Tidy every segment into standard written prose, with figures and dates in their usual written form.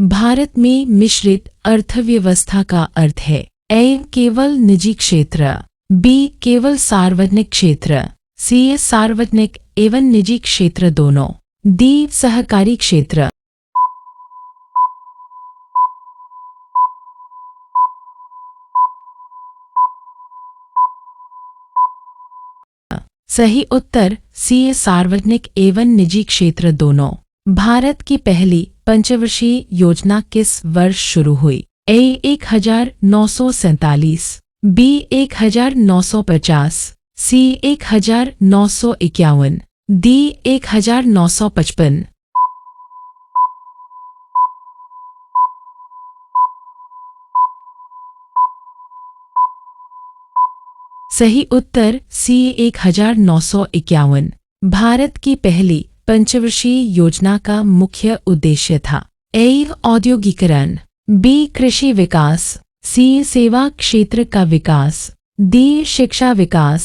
भारत में मिश्रित अर्थव्यवस्था का अर्थ है ए केवल निजी क्षेत्र, बी केवल सार्वजनिक क्षेत्र, सी सार्वजनिक एवं निजी क्षेत्र दोनों, डी सहकारी क्षेत्र। सही उत्तर सी सार्वजनिक एवं निजी क्षेत्र दोनों। भारत की पहली पंचवर्षीय योजना किस वर्ष शुरू हुई? ए 1947, बी 1950, सी 1951, डी 1955। सही उत्तर सी 1951। भारत की पहली पंचवर्षीय योजना का मुख्य उद्देश्य था ए औद्योगिकरण, बी कृषि विकास, सी सेवा क्षेत्र का विकास, डी शिक्षा विकास।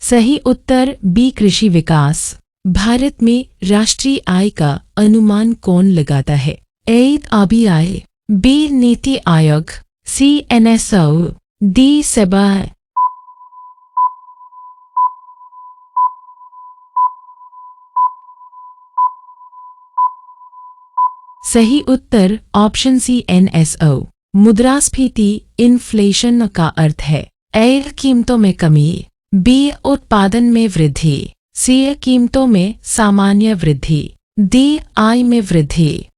सही उत्तर बी कृषि विकास। भारत में राष्ट्रीय आय का अनुमान कौन लगाता है? ए आरबीआई, बी नीति आयोग, सी एनएसओ, डी सेबा। सही उत्तर ऑप्शन सी एनएसओ। मुद्रास्फीति इन्फ्लेशन का अर्थ है ए कीमतों में कमी, बी उत्पादन में वृद्धि, सी कीमतों में सामान्य वृद्धि, डी आय में वृद्धि।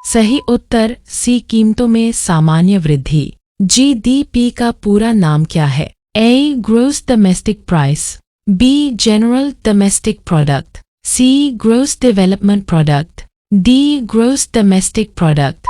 सही उत्तर सी कीमतों में सामान्य वृद्धि। जीडीपी का पूरा नाम क्या है? A gross domestic price, B general domestic product, C gross development product, D gross domestic product.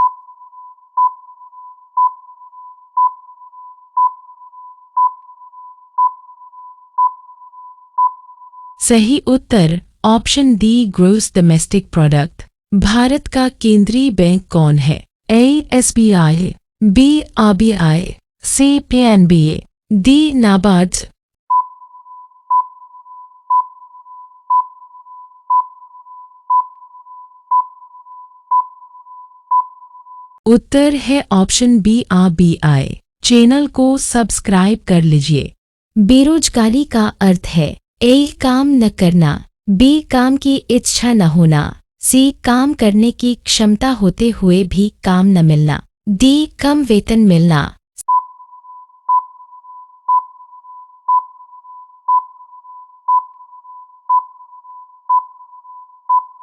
सही उत्तर option D gross domestic product. Bharat का केंद्रीय बैंक कौन है? A SBI, B RBI, C PNB, D NABARD. उत्तर है ऑप्शन बी आरबीआई। चैनल को subscribe कर लीजिए। बेरोजगारी का अर्थ है ए काम न करना, बी काम की इच्छा न होना, सी काम करने की क्षमता होते हुए भी काम न मिलना, डी कम वेतन मिलना।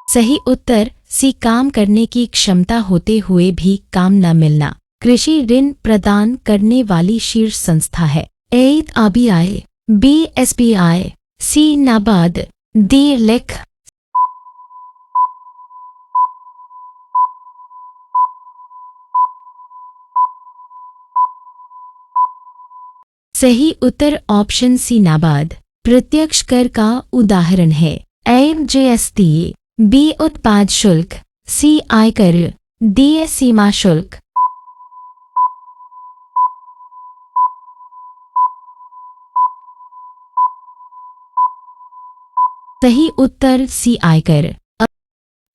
सही उत्तर सी काम करने की क्षमता होते हुए भी काम न मिलना। कृषि ऋण प्रदान करने वाली शीर्ष संस्था है ए आरबीआई, बी एसबीआई, सी नाबार्ड, डी लेख। सही उत्तर ऑप्शन सी नाबार्ड। प्रत्यक्ष कर का उदाहरण है ए जीएसटी, बी उत्पाद शुल्क, सी आयकर, डी सीमा शुल्क। सही उत्तर सी आयकर।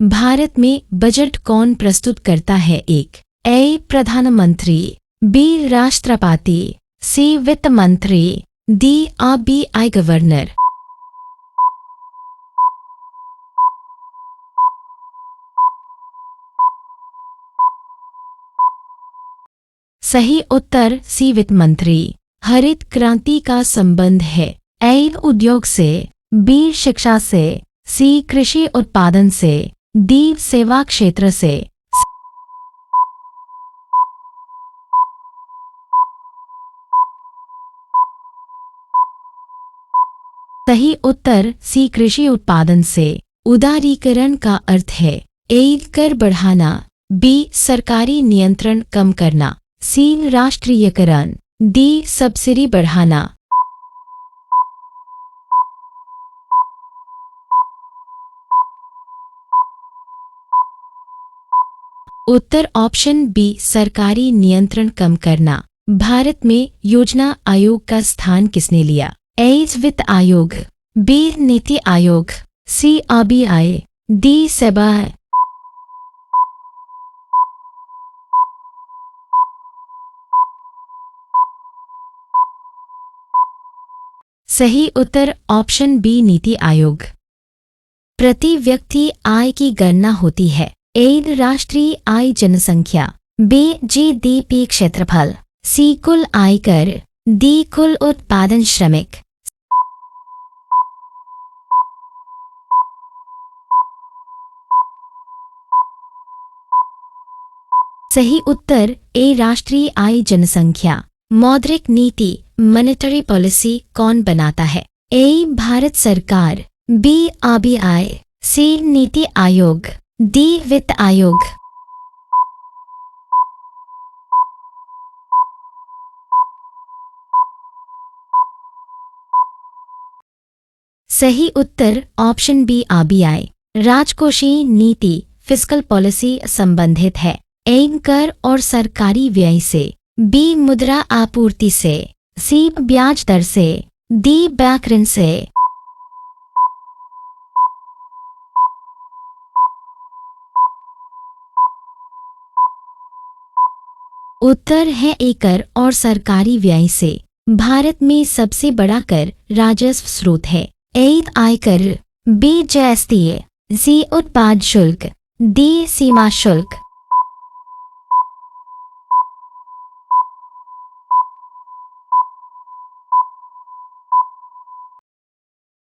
भारत में बजट कौन प्रस्तुत करता है? एक ए प्रधानमंत्री, बी राष्ट्रपति, सी वित्त मंत्री, डी आरबीआई गवर्नर। सही उत्तर सी वित्त मंत्री। हरित क्रांति का संबंध है ए उद्योग से, बी शिक्षा से, सी कृषि उत्पादन से, डी सेवा क्षेत्र से। सही उत्तर सी कृषि उत्पादन से। उदारीकरण का अर्थ है ए कर बढ़ाना, बी सरकारी नियंत्रण कम करना, सी राष्ट्रीयकरण, डी सब्सिडी बढ़ाना। उत्तर ऑप्शन बी सरकारी नियंत्रण कम करना। भारत में योजना आयोग का स्थान किसने लिया? ए वित्त आयोग, बी नीति आयोग, सी आरबीआई, डी सेबा। सही उत्तर ऑप्शन बी नीति आयोग। प्रति व्यक्ति आय की गणना होती है। ए राष्ट्रीय आय जनसंख्या, बी जीडीपी क्षेत्रफल, सी कुल आयकर, डी कुल उत्पादन श्रमिक। सही उत्तर ए राष्ट्रीय आय जनसंख्या। मौद्रिक नीति मॉनेटरी पॉलिसी कौन बनाता है? ए भारत सरकार, बी आरबीआई, सी नीति आयोग, डी वित्त आयोग। सही उत्तर ऑप्शन बी आरबीआई। राजकोषीय नीति फिस्कल पॉलिसी संबंधित है। ए कर और सरकारी व्यय से, बी मुद्रा आपूर्ति से, सी ब्याज दर से, डी बैंक ऋण से। उत्तर है ए कर और सरकारी व्यय से। भारत में सबसे बड़ा कर राजस्व स्रोत है। ए आयकर, बी जीएसटी, सी उत्पाद शुल्क, डी सीमा शुल्क।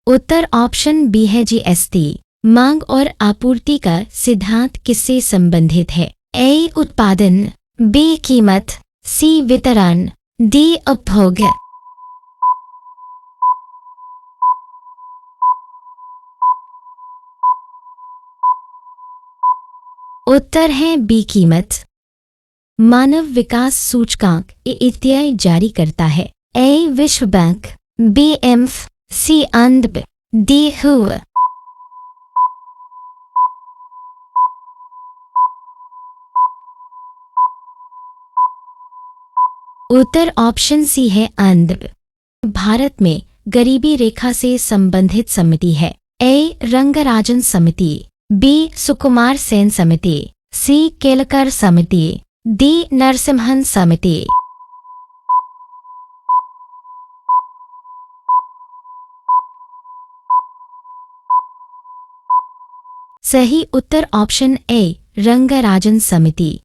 उत्तर ऑप्शन बी है जीएसटी। मांग और आपूर्ति का सिद्धांत किससे संबंधित है? ए उत्पादन, बी कीमत, सी वितरण, डी उपभोग। उत्तर है बी कीमत। मानव विकास सूचकांक इत्यादि जारी करता है। ए विश्व बैंक, बी एम्फ, सी अंदब, डी हु। उत्तर ऑप्शन सी है अंदब। भारत में गरीबी रेखा से संबंधित समिति है। ए रंगराजन समिति, बी सुकुमार सेन समिति, सी केलकर समिति, डी नरसिम्हन समिति। सही उत्तर ऑप्शन ए रंगराजन समिति।